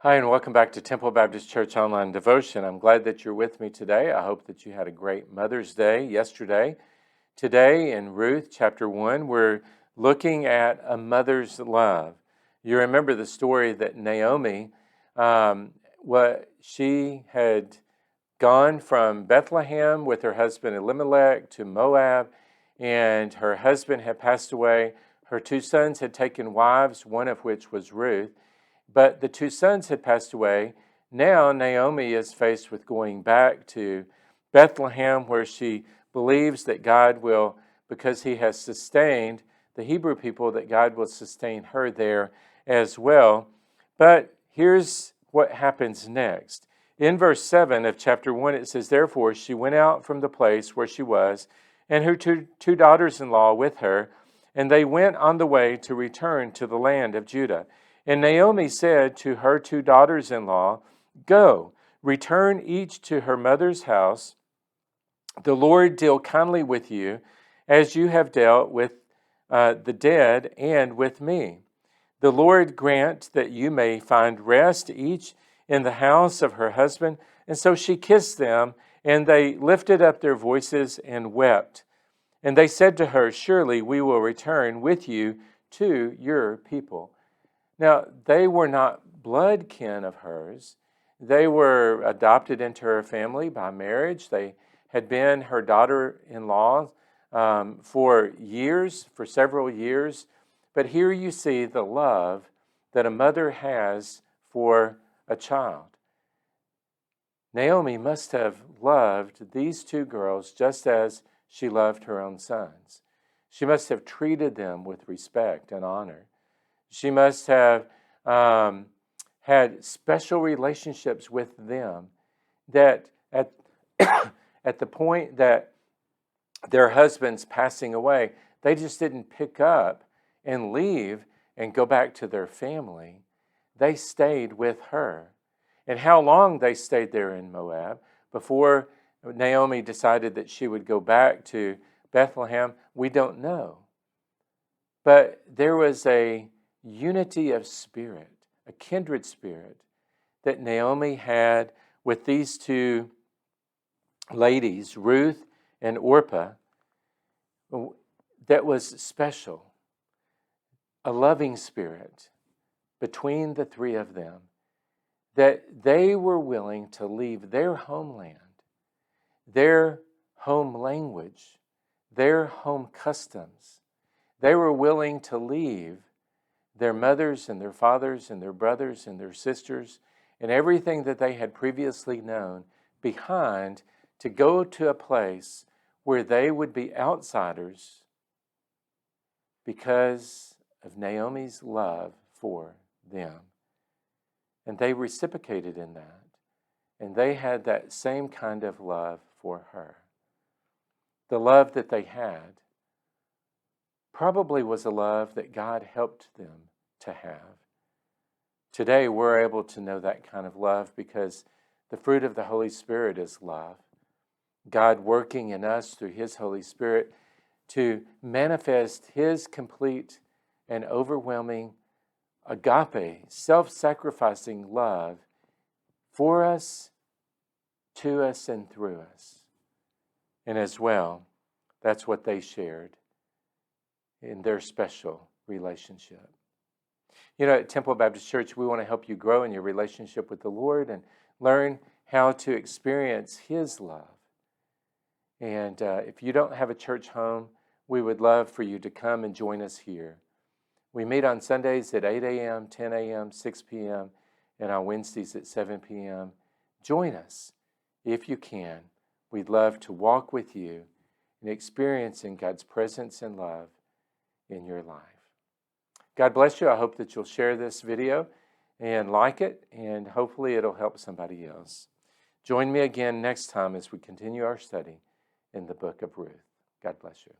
Hi, and welcome back to Temple Baptist Church Online Devotion. I'm glad that you're with me today. I hope that you had a great Mother's Day yesterday. Today in Ruth chapter 1, we're looking at a mother's love. You remember the story that Naomi, she had gone from Bethlehem with her husband Elimelech to Moab, and her husband had passed away. Her two sons had taken wives, one of which was Ruth. But the two sons had passed away. Now Naomi is faced with going back to Bethlehem, where she believes that God will, because he has sustained the Hebrew people, that God will sustain her there as well. But here's what happens next. In verse 7 of chapter 1, it says, "Therefore she went out from the place where she was, and her two daughters-in-law with her, and they went on the way to return to the land of Judah. And Naomi said to her two daughters-in-law, 'Go, return each to her mother's house. The Lord deal kindly with you, as you have dealt with the dead and with me. The Lord grant that you may find rest each in the house of her husband.' And so she kissed them, and they lifted up their voices and wept. And they said to her, 'Surely we will return with you to your people.'" Now, they were not blood kin of hers. They were adopted into her family by marriage. They had been her daughter-in-law for several years. But here you see the love that a mother has for a child. Naomi must have loved these two girls just as she loved her own sons. She must have treated them with respect and honor. She must have had special relationships with them that at, at the point that their husband's passing away, they just didn't pick up and leave and go back to their family. They stayed with her. And how long they stayed there in Moab before Naomi decided that she would go back to Bethlehem, we don't know. But there was a unity of spirit, a kindred spirit that Naomi had with these two ladies, Ruth and Orpah, that was special. A loving spirit between the three of them, that they were willing to leave their homeland, their home language, their home customs. They were willing to leave their mothers and their fathers and their brothers and their sisters and everything that they had previously known behind to go to a place where they would be outsiders because of Naomi's love for them. And they reciprocated in that. And they had that same kind of love for her. The love that they had probably was a love that God helped them to have. Today, we're able to know that kind of love because the fruit of the Holy Spirit is love. God working in us through His Holy Spirit to manifest His complete and overwhelming agape, self-sacrificing love for us, to us, and through us. And as well, that's what they shared in their special relationship. You know, at Temple Baptist Church, we want to help you grow in your relationship with the Lord and learn how to experience His love. And if you don't have a church home, we would love for you to come and join us here. We meet on Sundays at 8 a.m., 10 a.m., 6 p.m., and on Wednesdays at 7 p.m. Join us if you can. We'd love to walk with you in experiencing God's presence and love in your life. God bless you. I hope that you'll share this video and like it, and hopefully it'll help somebody else. Join me again next time as we continue our study in the book of Ruth. God bless you.